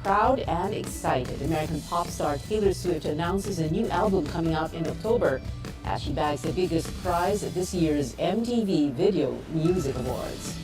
proud and excited. American pop star Taylor Swift announces a new album coming out in October as she bags the biggest prize at this year's MTV Video Music Awards.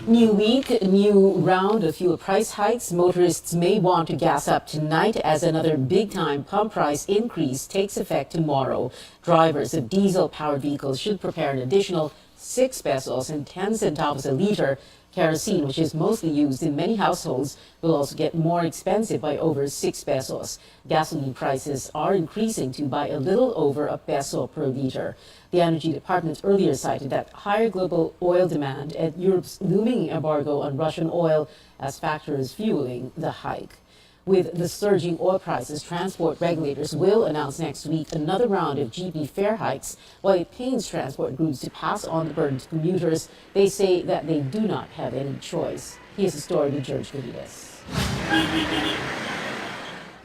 New week, new round of fuel price hikes. Motorists may want to gas up tonight as another big-time pump price increase takes effect tomorrow. Drivers of diesel-powered vehicles should prepare an additional 6 pesos and 10 centavos a liter. Kerosene, which is mostly used in many households, will also get more expensive by over 6 pesos. Gasoline prices are increasing to by a little over a peso per liter. The Energy Department earlier cited that higher global oil demand and Europe's looming embargo on Russian oil as factors fueling the hike. With the surging oil prices, transport regulators will announce next week another round of jeepney fare hikes. While it pains transport groups to pass on the burden to commuters, they say that they do not have any choice. Here's the story with George Garides.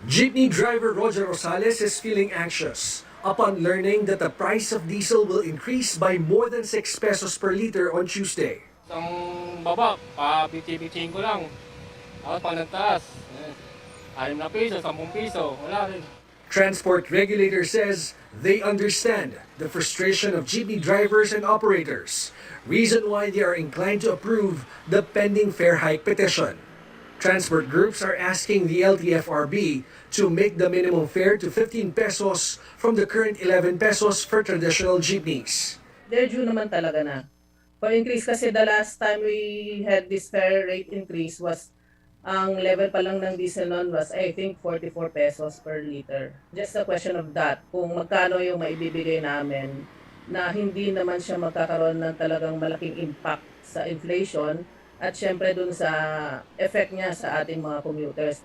Jeepney driver Roger Rosales is feeling anxious upon learning that the price of diesel will increase by more than 6 pesos per liter on Tuesday. Ang baba, pa-50-50 ko lang. Tapos pag nagtaas, 6 na piso, 10 piso, wala rin. Transport regulator says they understand the frustration of jeepney drivers and operators, reason why they are inclined to approve the pending fare hike petition. Transport groups are asking the LTFRB to make the minimum fare to 15 pesos from the current 11 pesos for traditional jeepneys. They're due naman talaga na. For increase kasi the last time we had this fare rate increase was ang level pa lang ng diesel noon was I think 44 pesos per liter. Just a question of that, kung magkano yung maibibigay namin na hindi naman siya magkakaroon ng talagang malaking impact sa inflation at syempre dun sa effect niya sa ating mga commuters.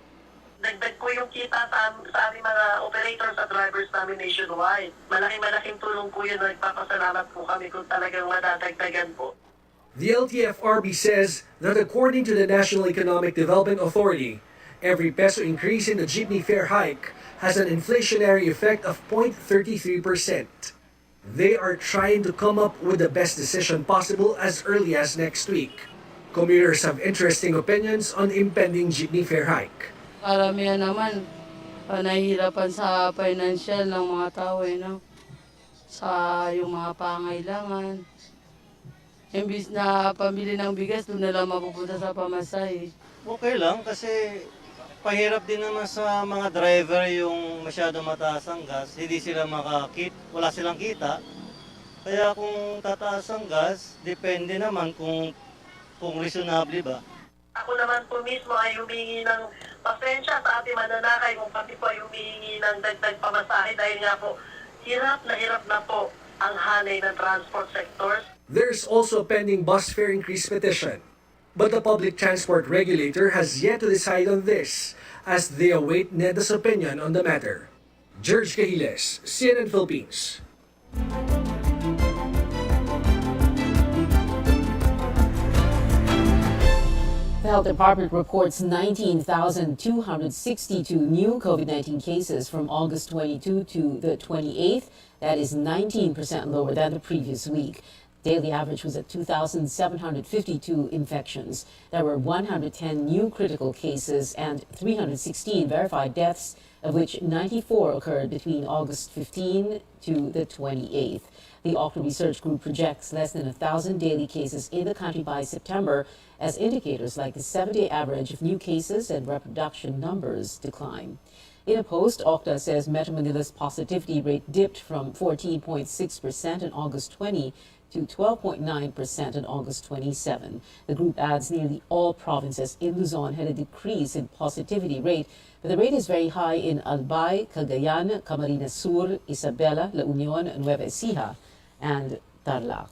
Dagdag ko yung kita sa aming mga operators at drivers namin nationwide. Malaking tulong po yun na nagpapasalamat po kami kung talagang madadagdagan po. The LTFRB says that according to the National Economic Development Authority, every peso increase in the jeepney fare hike has an inflationary effect of 0.33%. They are trying to come up with the best decision possible as early as next week. Commuters have interesting opinions on impending jeepney fare hike. Karamihan naman, nahihirapan sa financial ng mga tao, no? Sa yung mga pangailangan. Imbis na pamili ng bigas, doon na lang mapupunta sa pamasahe. Okay lang kasi pahirap din naman sa mga driver yung masyado mataas ang gas. Hindi sila wala silang kita. Kaya kung tataas ang gas, depende naman kung reasonable ba. Ako naman po mismo ay humingi ng pasensya sa ating mananakay kung kami po ay humingi ng dagdag pamasahe dahil nga po hirap na po ang hanay ng transport sectors. There's also a pending bus fare increase petition, but the public transport regulator has yet to decide on this as they await NEDA's opinion on the matter. George Garides, CNN Philippines. The Health Department reports 19,262 new COVID-19 cases from August 22 to the 28th. That is 19% lower than the previous week. Daily average was at 2,752 infections. There were 110 new critical cases and 316 verified deaths, of which 94 occurred between August 15 to the 28th. The Okta Research Group projects less than 1,000 daily cases in the country by September as indicators like the 7-day average of new cases and reproduction numbers decline. In a post, Okta says Metro Manila's positivity rate dipped from 14.6% on August 20 to 12.9% on August 27. The group adds nearly all provinces in Luzon had a decrease in positivity rate, but the rate is very high in Albay, Cagayan, Camarines Sur, Isabela, La Union, Nueva Ecija, and Tarlac.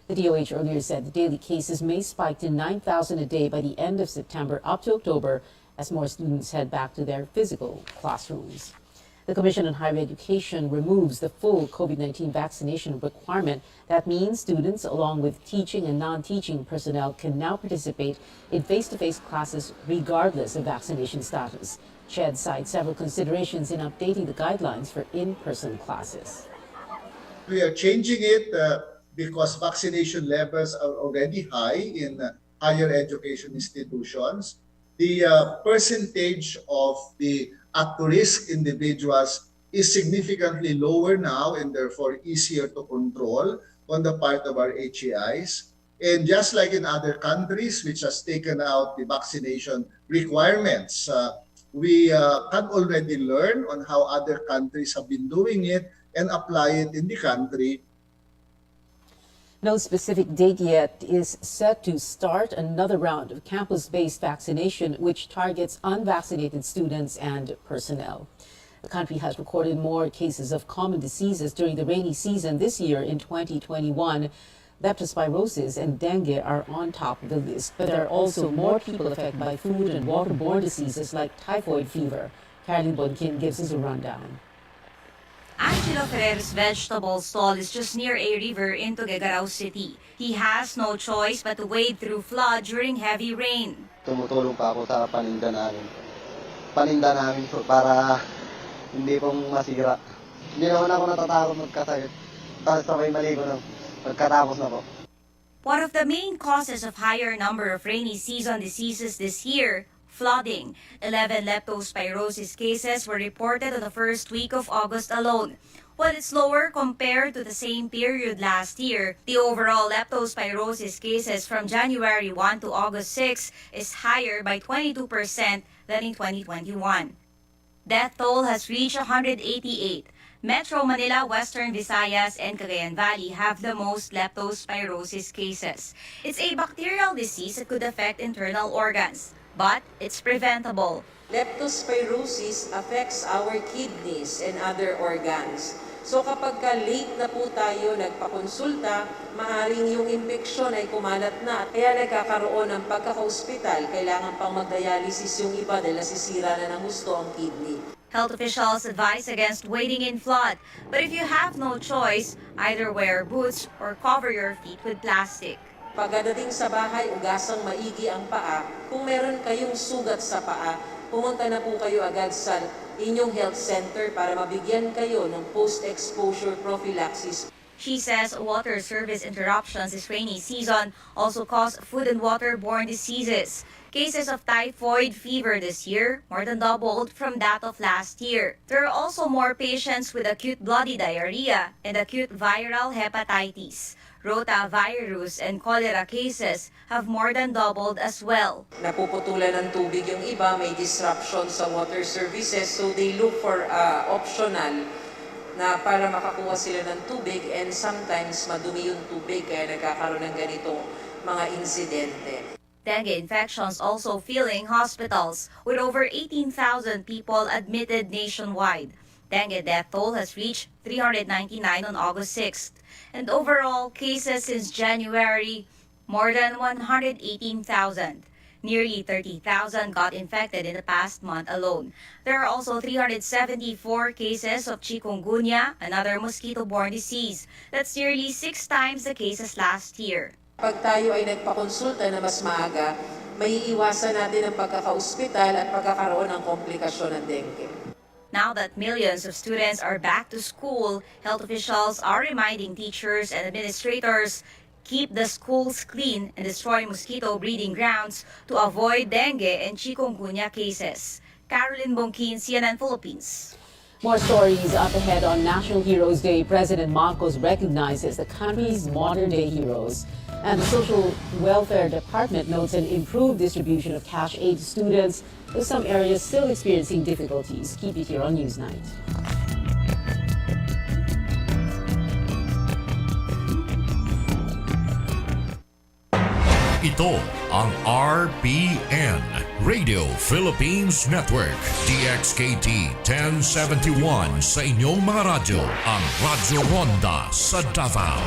The DOH earlier said the daily cases may spike to 9,000 a day by the end of September up to October as more students head back to their physical classrooms. The Commission on Higher Education removes the full COVID-19 vaccination requirement. That means students, along with teaching and non-teaching personnel, can now participate in face-to-face classes regardless of vaccination status. CHED cites several considerations in updating the guidelines for in-person classes. We are changing it because vaccination levels are already high in higher education institutions. The percentage of the at-risk individuals is significantly lower now and therefore easier to control on the part of our HAIs. And just like in other countries which has taken out the vaccination requirements, we can already learn on how other countries have been doing it and apply it in the country. No specific date yet is set to start another round of campus-based vaccination, which targets unvaccinated students and personnel. The country has recorded more cases of common diseases during the rainy season this year in 2021. Leptospirosis and dengue are on top of the list, but there are also more people affected by food and waterborne diseases like typhoid fever. Caroline Bonkin gives us a rundown. Angelo Ferrer's vegetable stall is just near a river in Tuguegarao City. He has no choice but to wade through flood during heavy rain. Tumutulong pa ako sa paninda namin. Paninda namin po para hindi pong masira. Hindi naman ako natatakot magkasakit. Tapos sabay maligo na pagkatapos na po. One of the main causes of higher number of rainy season diseases this year, flooding. 11 leptospirosis cases were reported in the first week of August alone. While it's lower compared to the same period last year, the overall leptospirosis cases from January 1 to August 6 is higher by 22% than in 2021. Death toll has reached 188. Metro Manila, Western Visayas, and Cagayan Valley have the most leptospirosis cases. It's a bacterial disease that could affect internal organs, but it's preventable. Leptospirosis affects our kidneys and other organs. So kapag late na po tayo nagpakonsulta, maaaring yung impeksyon ay kumalat na. Kaya nagkakaroon ng pagkaka-hospital, kailangan pang mag-dialysis yung iba dahil nasisira na ng gusto ang kidney. Health officials advise against wading in flood, but if you have no choice, either wear boots or cover your feet with plastic. Pagdating sa bahay, ugasang maigi ang paa. Kung meron kayong sugat sa paa, pumunta na po kayo agad sa inyong health center para mabigyan kayo ng post-exposure prophylaxis. She says water service interruptions this rainy season also cause food and waterborne diseases. Cases of typhoid fever this year more than doubled from that of last year. There are also more patients with acute bloody diarrhea and acute viral hepatitis. Rotavirus and cholera cases have more than doubled as well. Napuputulan ng tubig yung iba, may disruption sa water services, so they look for optional na para makakuha sila ng tubig, and sometimes madumi yung tubig kaya nagkakaroon ng ganitong mga insidente. Dengue infections also filling hospitals, with over 18,000 people admitted nationwide. Dengue death toll has reached 399 on August 6th, and overall cases since January, more than 118,000. Nearly 30,000 got infected in the past month alone. There are also 374 cases of chikungunya, another mosquito-borne disease. That's nearly 6 times the cases last year. Pag tayo ay nagpakonsulta na mas maaga, may iwasan natin ang pagkaka-ospital at pagkakaroon ng komplikasyon ng dengue. Now that millions of students are back to school, health officials are reminding teachers and administrators keep the schools clean and destroy mosquito breeding grounds to avoid dengue and chikungunya cases. Caroline Bonkin, CNN Philippines. More stories up ahead on National Heroes Day. President Marcos recognizes the country's modern-day heroes. And the Social Welfare Department notes an improved distribution of cash aid to students, with some areas still experiencing difficulties. Keep it here on Newsnight. Ito ang RPN, Radio Philippines Network, DXKT 1071 sa inyong mga radyo, ang Radyo Ronda sa Davao.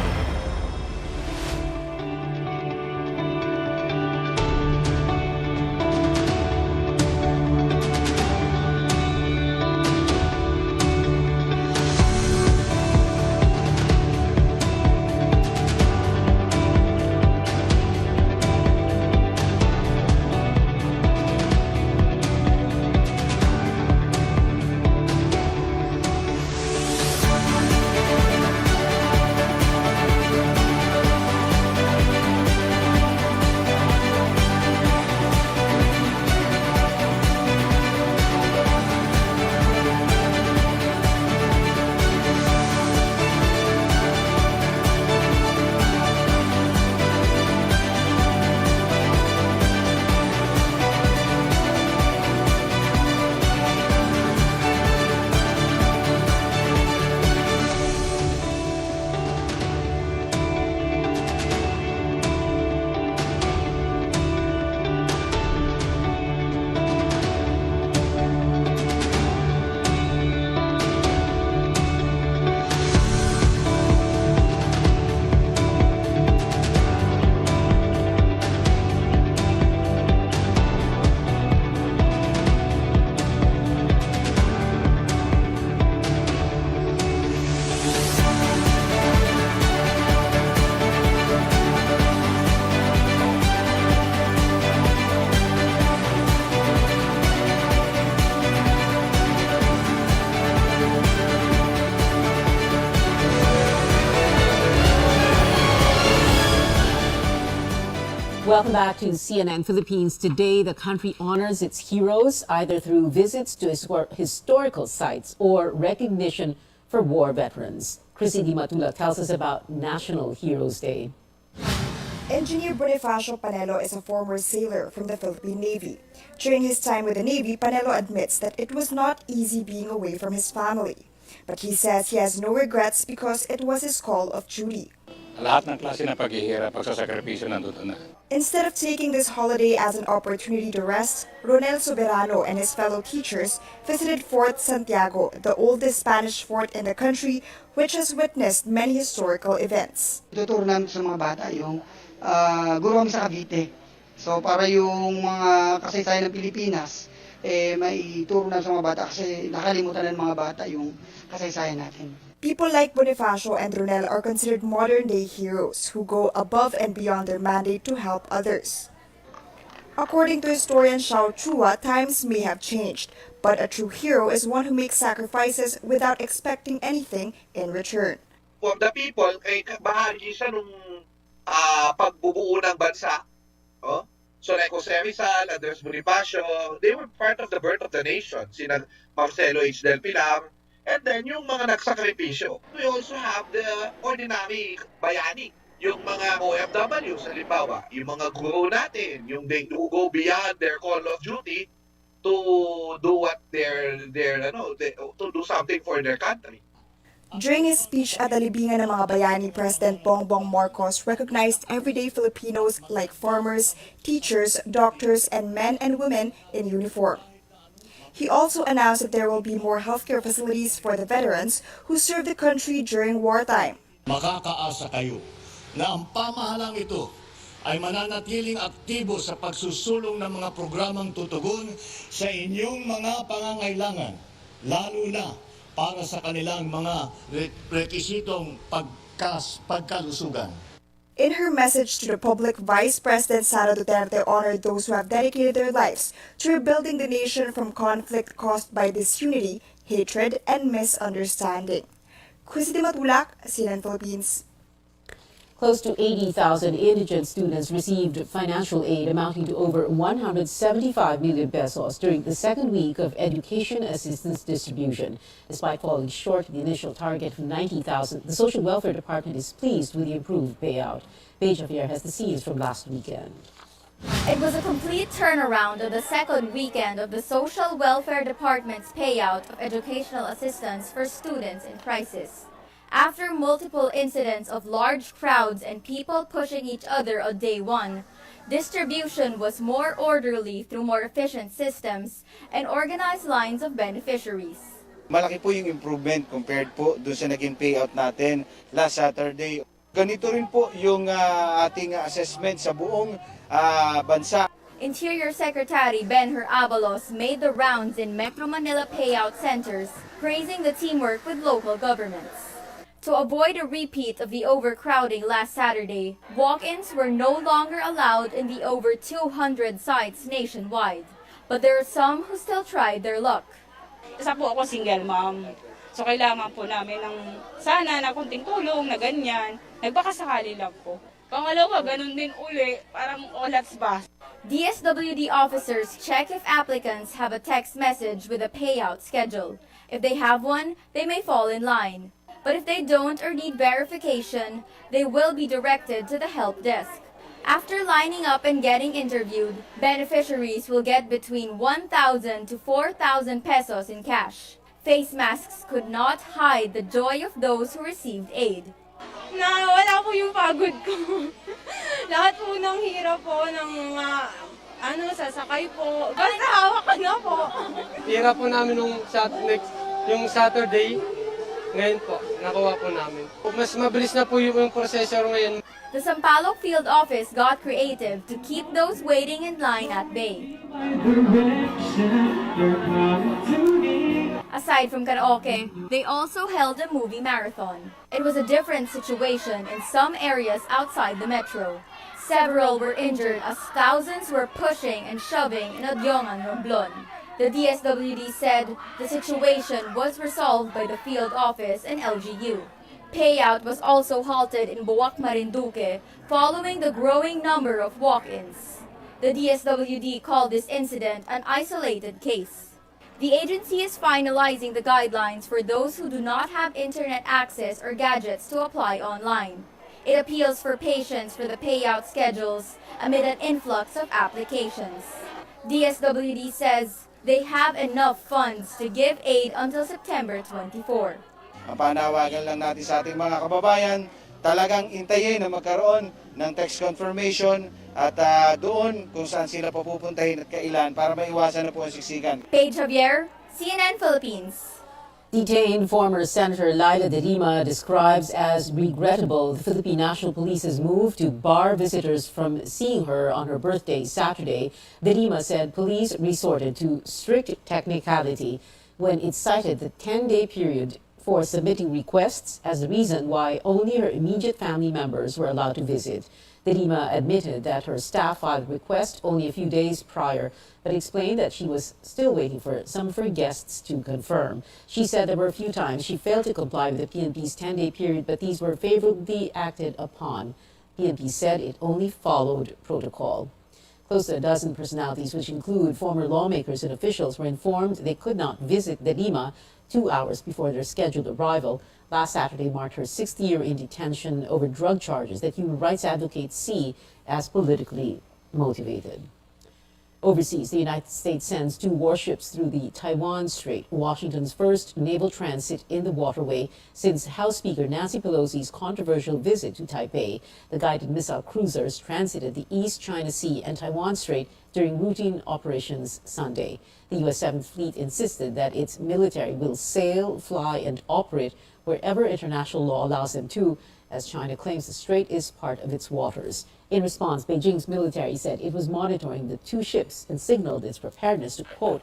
Welcome back to CNN Philippines. Today, the country honors its heroes either through visits to historical sites or recognition for war veterans. Chrissy Di Matula tells us about National Heroes Day. Engineer Bonifacio Panelo is a former sailor from the Philippine Navy. During his time with the Navy, Panelo admits that it was not easy being away from his family. But he says he has no regrets because it was his call of duty. Lahat ng klase ng paghihirap, pagsasakripisyo nandito na. Instead of taking this holiday as an opportunity to rest, Ronel Soberano and his fellow teachers visited Fort Santiago, the oldest Spanish fort in the country, which has witnessed many historical events. Tuturo namin sa mga bata yung guro kami sa Cavite. So para yung mga kasaysayan ng Pilipinas, may turo namin sa mga bata kasi nakalimutan ng mga bata yung kasaysayan natin. People like Bonifacio and Ronel are considered modern-day heroes who go above and beyond their mandate to help others. According to historian Xiao Chua, times may have changed, but a true hero is one who makes sacrifices without expecting anything in return. For the people, ay bahagi siya nung pagbubuo ng bansa. Oh? So like Jose Rizal, Andres Bonifacio, they were part of the birth of the nation. Sina Marcelo H. Del Pilar, and then yung mga nagsakripisyo. We also have the ordinary bayani. Yung mga OFWs, halimbawa, yung mga guro natin, yung they do go beyond their call of duty to do what to do something for their country. During his speech at the libingan ng mga bayani, President Bongbong Marcos recognized everyday Filipinos like farmers, teachers, doctors, and men and women in uniform. He also announced that there will be more healthcare facilities for the veterans who served the country during wartime. Makakaasa kayo na ang pamahalang ito ay mananatiling aktibo sa pagsusulong ng mga programang tutugon sa inyong mga pangangailangan, lalo na para sa kanilang mga rekisitong pagkalusugan. In her message to the public, Vice President Sara Duterte honored those who have dedicated their lives to rebuilding the nation from conflict caused by disunity, hatred, and misunderstanding. Chrissy Di Matula, CNN Philippines. Close to 80,000 indigent students received financial aid amounting to over 175 million pesos during the second week of education assistance distribution. Despite falling short of the initial target of 90,000, the Social Welfare Department is pleased with the improved payout. Paige Javier has the scenes from last weekend. It was a complete turnaround of the second weekend of the Social Welfare Department's payout of educational assistance for students in crisis. After multiple incidents of large crowds and people pushing each other on day one, distribution was more orderly through more efficient systems and organized lines of beneficiaries. Malaki po yung improvement compared po doon sa naging payout natin last Saturday. Ganito rin po yung ating assessment sa buong bansa. Interior Secretary Benher Abalos made the rounds in Metro Manila payout centers, praising the teamwork with local governments. To avoid a repeat of the overcrowding last Saturday, walk-ins were no longer allowed in the over 200 sites nationwide. But there are some who still tried their luck. Isa po ako single mom. So kailangan po namin ng sana na kunting tulong na ganyan. Nagbakasakali lang po. Pangalawa, ganun din uli, parang olats ba? DSWD officers check if applicants have a text message with a payout schedule. If they have one, they may fall in line. But if they don't or need verification, they will be directed to the help desk. After lining up and getting interviewed, beneficiaries will get between 1,000 to 4,000 pesos in cash. Face masks could not hide the joy of those who received aid. Wala po yung pagod ko. Lahat po ng hirap po ng sasakay po. Basta hawak ko na po. Hirap po namin yung Saturday. Ngayon po, nakuha po namin. Mas mabilis na po yung processor ngayon. The Sampaloc Field Office got creative to keep those waiting in line at bay. Aside from karaoke, they also held a movie marathon. It was a different situation in some areas outside the metro. Several were injured as thousands were pushing and shoving in Adyongan, Romblon. The DSWD said the situation was resolved by the field office and LGU. Payout was also halted in Buwak, Marinduque following the growing number of walk-ins. The DSWD called this incident an isolated case. The agency is finalizing the guidelines for those who do not have internet access or gadgets to apply online. It appeals for patience for the payout schedules amid an influx of applications. DSWD says they have enough funds to give aid until September 24. Panawagan lang natin sa ating mga kababayan, talagang intayin na magkaroon ng text confirmation at doon kung saan sila papupuntahin at kailan para maiwasan na po ang siksikan. Paige Javier, CNN Philippines. Detained former Senator Laila de Lima describes as regrettable the Philippine National Police's move to bar visitors from seeing her on her birthday Saturday. De Lima said police resorted to strict technicality when it cited the 10-day period for submitting requests as the reason why only her immediate family members were allowed to visit. De Lima admitted that her staff filed a request only a few days prior, but explained that she was still waiting for some of her guests to confirm. She said there were a few times she failed to comply with the PNP's 10-day period, but these were favorably acted upon. PNP said it only followed protocol. Close to a dozen personalities, which include former lawmakers and officials, were informed they could not visit De Lima 2 hours before their scheduled arrival. Last Saturday marked her 6th year in detention over drug charges that human rights advocates see as politically motivated. Overseas, the United States sends 2 warships through the Taiwan Strait, Washington's first naval transit in the waterway since House Speaker Nancy Pelosi's controversial visit to Taipei. The guided missile cruisers transited the East China Sea and Taiwan Strait during routine operations Sunday. The U.S. 7th Fleet insisted that its military will sail, fly, and operate wherever international law allows them to, as China claims the strait is part of its waters. In response, Beijing's military said it was monitoring the 2 ships and signaled its preparedness to, quote,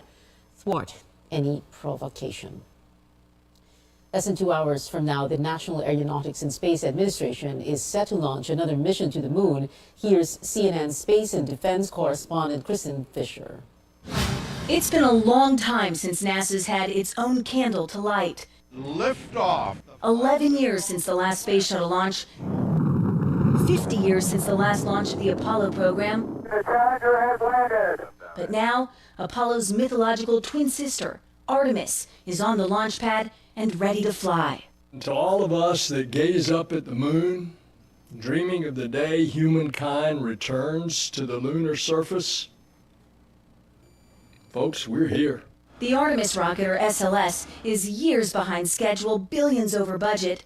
thwart any provocation. Less than 2 hours from now, the National Aeronautics and Space Administration is set to launch another mission to the moon. Here's CNN Space and Defense correspondent Kristen Fisher. It's been a long time since NASA's had its own candle to light. Liftoff. 11 years since the last space shuttle launch. 50 years since the last launch of the Apollo program. The Challenger has landed. But now, Apollo's mythological twin sister, Artemis, is on the launch pad and ready to fly. To all of us that gaze up at the moon, dreaming of the day humankind returns to the lunar surface, folks, we're here. The Artemis rocket, or SLS, is years behind schedule, billions over budget.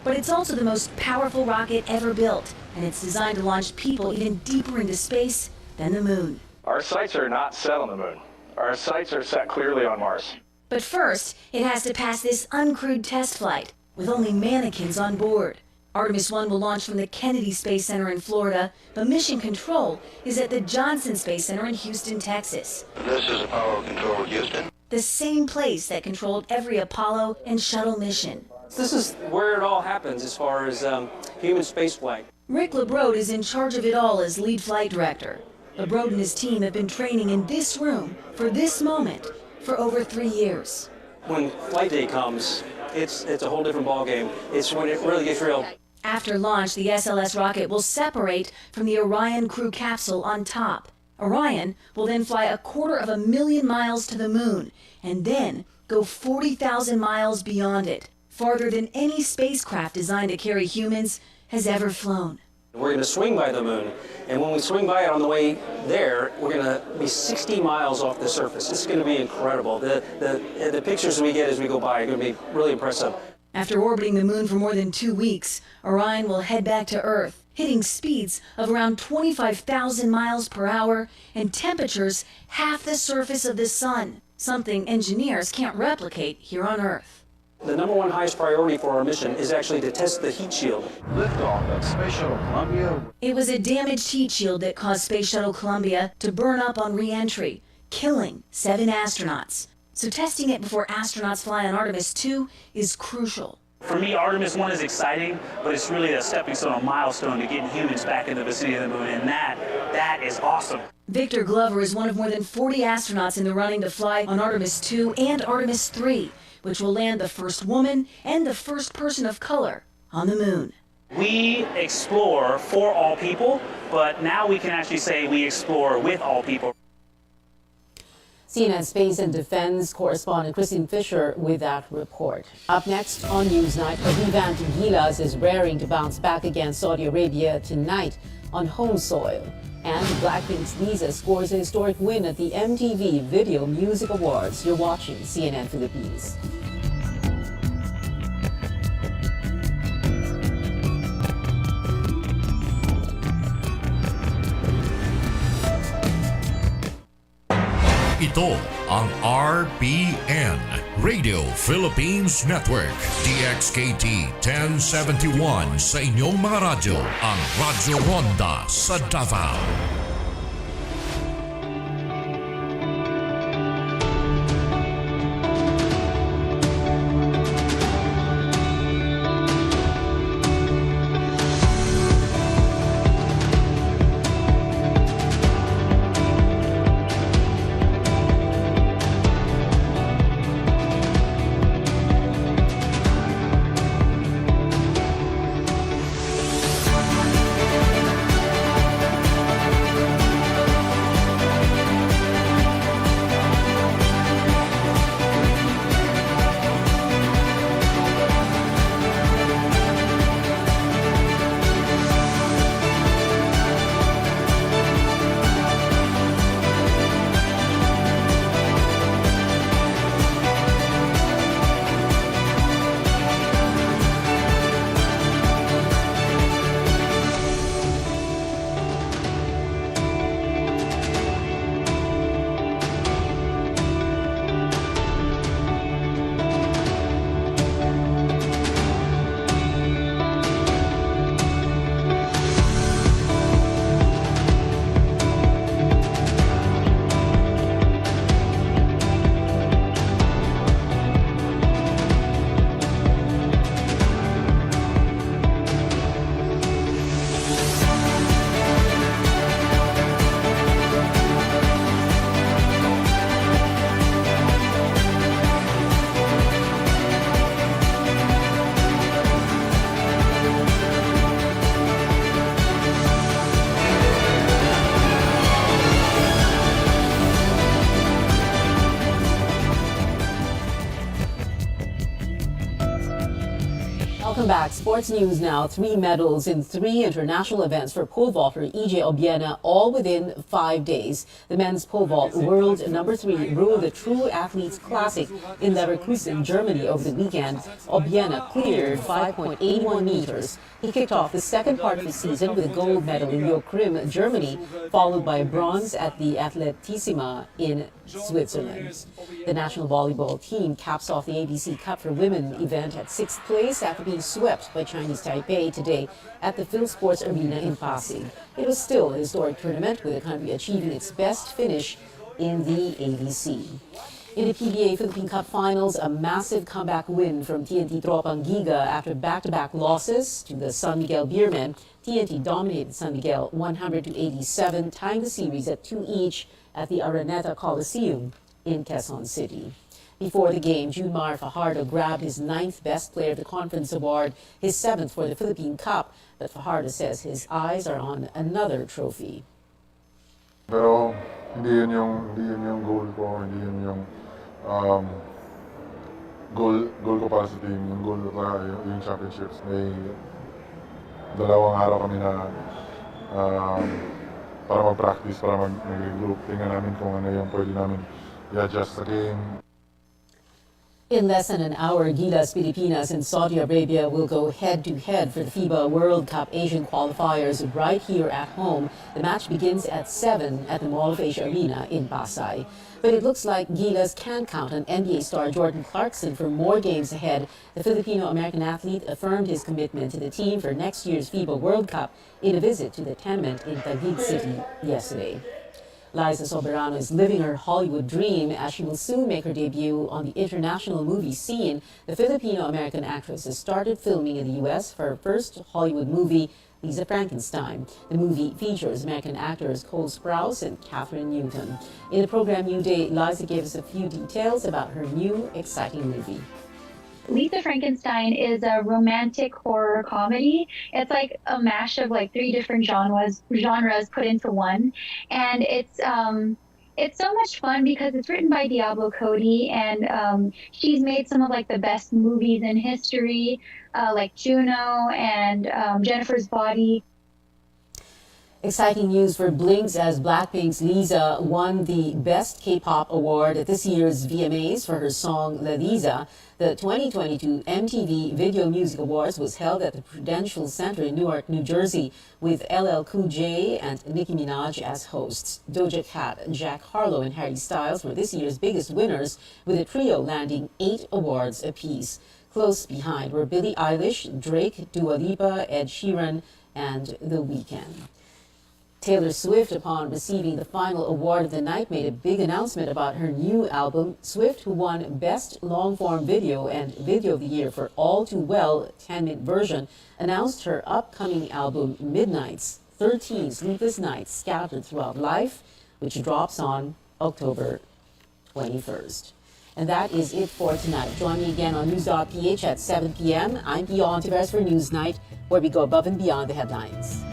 But it's also the most powerful rocket ever built, and it's designed to launch people even deeper into space than the moon. Our sights are not set on the moon. Our sights are set clearly on Mars. But first, it has to pass this uncrewed test flight, with only mannequins on board. Artemis 1 will launch from the Kennedy Space Center in Florida, but mission control is at the Johnson Space Center in Houston, Texas. This is Apollo Control, Houston. The same place that controlled every Apollo and shuttle mission. This is where it all happens as far as human spaceflight. Rick LeBrode is in charge of it all as lead flight director. LeBrode and his team have been training in this room for this moment for over 3 years. When flight day comes, it's a whole different ballgame. It's when it really gets real. After launch, the SLS rocket will separate from the Orion crew capsule on top. Orion will then fly 250,000 miles to the moon and then go 40,000 miles beyond it, farther than any spacecraft designed to carry humans has ever flown. We're going to swing by the moon, and when we swing by it on the way there, we're going to be 60 miles off the surface. It's going to be incredible. The pictures we get as we go by are going to be really impressive. After orbiting the moon for more than 2 weeks, Orion will head back to Earth, hitting speeds of around 25,000 miles per hour and temperatures half the surface of the sun, something engineers can't replicate here on Earth. The number 1 highest priority for our mission is actually to test the heat shield. Liftoff of Space Shuttle Columbia. It was a damaged heat shield that caused Space Shuttle Columbia to burn up on re-entry, killing 7 astronauts. So testing it before astronauts fly on Artemis 2 is crucial. For me, Artemis 1 is exciting, but it's really a stepping stone, a milestone to getting humans back in the vicinity of the moon, and that is awesome. Victor Glover is one of more than 40 astronauts in the running to fly on Artemis 2 and Artemis 3, which will land the first woman and the first person of color on the moon. We explore for all people, but now we can actually say we explore with all people. CNN Space and Defense correspondent Christine Fisher with that report. Up next on Newsnight, a revamped Gilas is raring to bounce back against Saudi Arabia tonight on home soil. And Blackpink's Lisa scores a historic win at the MTV Video Music Awards. You're watching CNN Philippines. Ito ang RBN, Radio Philippines Network, DXKT 1071 sa inyong mga radyo, ang Radyo Ronda sa Davao. Welcome back. Sports news now. 3 medals in 3 international events for pole vaulter E.J. Obiena, all within 5 days. The men's pole vault world number 3 ruled the True Athletes Classic in Leverkusen, Germany over the weekend. Obiena cleared 5.81 meters. He kicked off the second part of the season with a gold medal in Joachim, Germany, followed by a bronze at the Atletissima in Switzerland. The national volleyball team caps off the ABC Cup for Women event at 6th place after being swept by Chinese Taipei today at the Phil Sports Arena in Pasig. It was still a historic tournament, with the country achieving its best finish in the ABC. In the PBA Philippine Cup Finals, a massive comeback win from TNT Tropang Giga after back-to-back losses to the San Miguel Beermen. TNT dominated San Miguel 100-87, tying the series at 2 each at the Araneta Coliseum in Quezon City. Before the game, Junmar Fajardo grabbed his 9th Best Player of the Conference award, his 7th for the Philippine Cup, but Fajardo says his eyes are on another trophy. Pero hindi yun yung goal ko, hindi yun yung goal ko para sa team. Yung goal ko yung championships. May 2 araw kami na para mag-practice, para mag-regroup. Tingnan namin kung ano yung pwede namin i-adjust sa game. In less than an hour, Gilas Pilipinas and Saudi Arabia will go head-to-head for the FIBA World Cup Asian qualifiers right here at home. The match begins at 7 at the Mall of Asia Arena in Pasay. But it looks like Gilas can count on NBA star Jordan Clarkson for more games ahead. The Filipino-American athlete affirmed his commitment to the team for next year's FIBA World Cup in a visit to the tenement in Taguig City yesterday. Liza Soberano is living her Hollywood dream as she will soon make her debut on the international movie scene. The Filipino-American actress has started filming in the U.S. for her first Hollywood movie, Lisa Frankenstein. The movie features American actors Cole Sprouse and Catherine Newton. In the program New Day, Liza gave us a few details about her new, exciting movie. Lisa Frankenstein is a romantic horror comedy. It's like a mash of like 3 different genres put into one, and it's so much fun because it's written by Diablo Cody, and she's made some of like the best movies in history, like Juno and Jennifer's Body. Exciting news for Blinks as Blackpink's Lisa won the Best K-pop award at this year's VMAs for her song La Lisa. The 2022 MTV Video Music Awards was held at the Prudential Center in Newark, New Jersey, with LL Cool J and Nicki Minaj as hosts. Doja Cat, Jack Harlow, and Harry Styles were this year's biggest winners, with the trio landing 8 awards apiece. Close behind were Billie Eilish, Drake, Dua Lipa, Ed Sheeran, and The Weeknd. Taylor Swift, upon receiving the final award of the night, made a big announcement about her new album. Swift, who won Best Long-Form Video and Video of the Year for All Too Well 10-minute version, announced her upcoming album Midnights, 13 Sleepless Nights Scattered Throughout Life, which drops on October 21st. And that is it for tonight. Join me again on News.ph at 7 p.m. I'm Pia Hontiveros for Newsnight, where we go above and beyond the headlines.